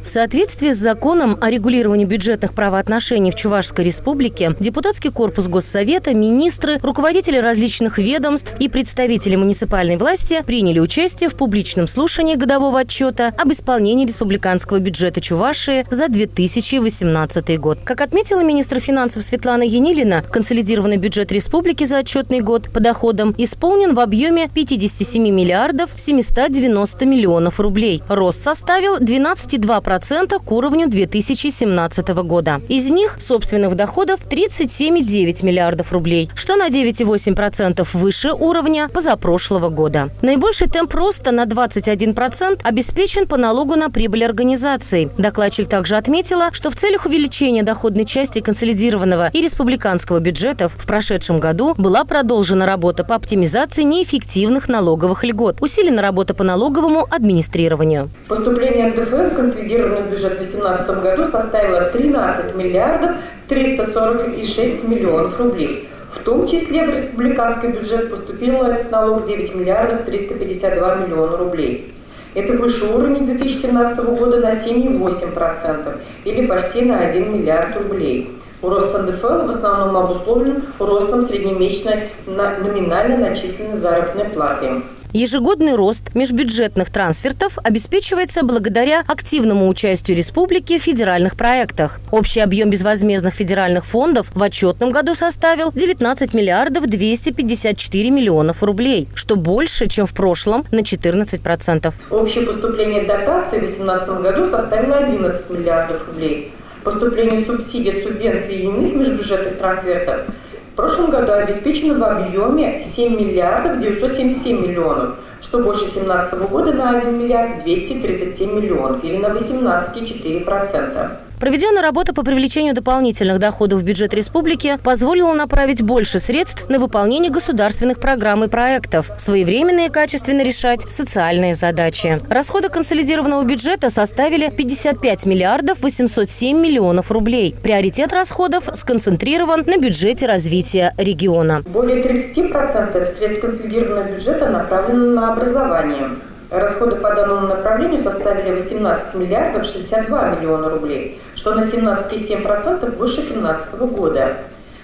В соответствии с законом о регулировании бюджетных правоотношений в Чувашской Республике, депутатский корпус Госсовета, министры, руководители различных ведомств и представители муниципальной власти приняли участие в публичном слушании годового отчета об исполнении республиканского бюджета Чувашии за 2018 год. Как отметила министр финансов Светлана Енилина, консолидированный бюджет республики за отчетный год по доходам исполнен в объеме 57 миллиардов 790 миллионов рублей. Рост составил 12,2% к уровню 2017 года. Из них собственных доходов 37,9 миллиардов рублей, что на 9,8% выше уровня позапрошлого года. Наибольший темп роста на 21% обеспечен по налогу на прибыль организаций. Докладчик также отметила, что в целях увеличения доходной части консолидированного и республиканского бюджетов в прошедшем году была продолжена работа по оптимизации неэффективных налоговых льгот, усилена работа по налоговому администрированию. Поступление НДФЛ в консолидированный бюджет в 2018 году составило 13 миллиардов 346 миллионов рублей. В том числе в республиканский бюджет поступил на этот налог 9 миллиардов 352 миллиона рублей. Это выше уровня 2017 года на 7,8% или почти на 1 миллиард рублей. Рост НДФЛ в основном обусловлен ростом среднемесячной номинально начисленной заработной платы. Ежегодный рост межбюджетных трансфертов обеспечивается благодаря активному участию республики в федеральных проектах. Общий объем безвозмездных федеральных фондов в отчетном году составил 19 миллиардов 254 миллионов рублей, что больше, чем в прошлом, на 14%. Общее поступление дотаций в 2018 году составило 11 миллиардов рублей. Поступление субсидий, субвенций и иных межбюджетных трансфертов в прошлом году обеспечено в объеме 7 миллиардов 977 миллионов, что больше 2017 года на 1 миллиард 237 миллионов или на 18,4%. Проведенная работа по привлечению дополнительных доходов в бюджет республики позволила направить больше средств на выполнение государственных программ и проектов, своевременно и качественно решать социальные задачи. Расходы консолидированного бюджета составили 55 миллиардов 807 миллионов рублей. Приоритет расходов сконцентрирован на бюджете развития региона. Более 30% средств консолидированного бюджета направлены на образование. Расходы по данному направлению составили 18 миллиардов 62 миллиона рублей, что на 17,7% выше 2017 года.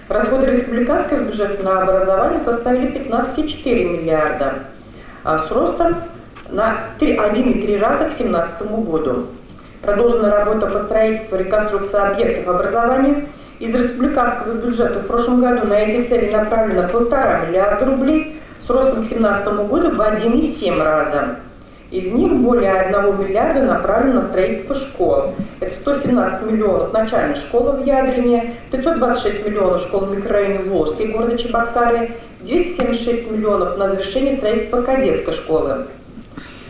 Расходы республиканского бюджета на образование составили 15,4 миллиарда, с ростом на 1,3 раза к 2017 году. Продолжена работа по строительству и реконструкции объектов образования. Из республиканского бюджета в прошлом году на эти цели направлено 1,5 миллиарда рублей, с ростом к 2017 году в 1,7 раза. Из них более 1 миллиарда направлено на строительство школ. Это 117 миллионов начальной школы в Ядрине, 526 миллионов школ в микрорайоне Волжский города Чебоксары, 276 миллионов на завершение строительства кадетской школы.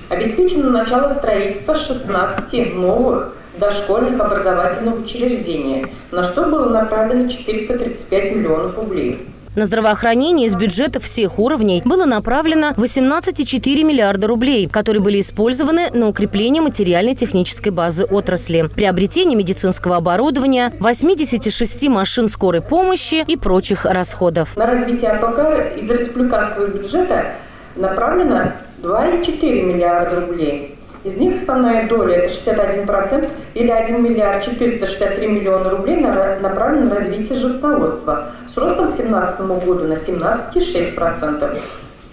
Обеспечено начало строительства 16 новых дошкольных образовательных учреждений, на что было направлено 435 миллионов рублей. На здравоохранение из бюджетов всех уровней было направлено 18,4 миллиарда рублей, которые были использованы на укрепление материально-технической базы отрасли, приобретение медицинского оборудования, 86 машин скорой помощи и прочих расходов. На развитие АПК из республиканского бюджета направлено 2,4 миллиарда рублей. Из них основная доля, это 61%, или 1 миллиард 463 миллиона рублей направлено на развитие животноводства с ростом к 2017 году на 17,6%.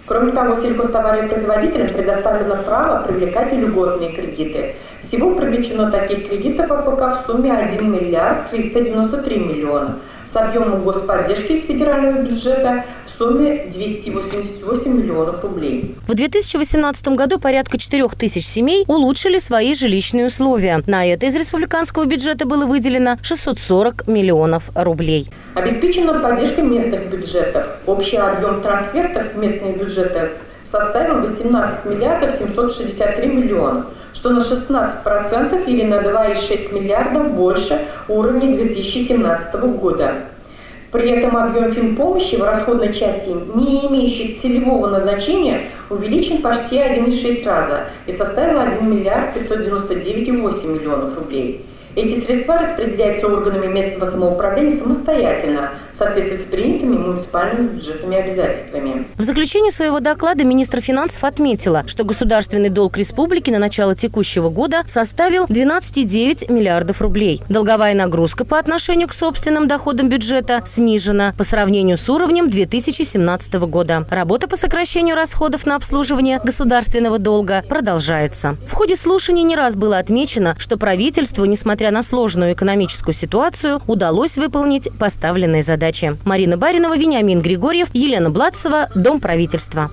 Кроме того, сельхозтоваропроизводителям предоставлено право привлекать и льготные кредиты. Всего привлечено таких кредитов АПК в сумме 1 миллиард 393 миллиона. С объемом господдержки из федерального бюджета в сумме 288 миллионов рублей. В 2018 году порядка 4000 семей улучшили свои жилищные условия. На это из республиканского бюджета было выделено 640 миллионов рублей. Обеспечена поддержка местных бюджетов. Общий объем трансфертов в местные бюджеты составил 18 миллиардов 763 миллиона, что на 16% или на 2,6 миллиардов больше уровня 2017 года. При этом объем финпомощи в расходной части, не имеющей целевого назначения, увеличен почти 1,6 раза и составил 1 миллиард 599,8 миллионов рублей. Эти средства распределяются органами местного самоуправления самостоятельно, соответствии с принятыми муниципальными бюджетными обязательствами. В заключении своего доклада министр финансов отметила, что государственный долг республики на начало текущего года составил 12,9 миллиардов рублей. Долговая нагрузка по отношению к собственным доходам бюджета снижена по сравнению с уровнем 2017 года. Работа по сокращению расходов на обслуживание государственного долга продолжается. В ходе слушаний не раз было отмечено, что правительству, несмотря на сложную экономическую ситуацию, удалось выполнить поставленные задачи. Марина Баринова, Вениамин Григорьев, Елена Блатцева, Дом правительства.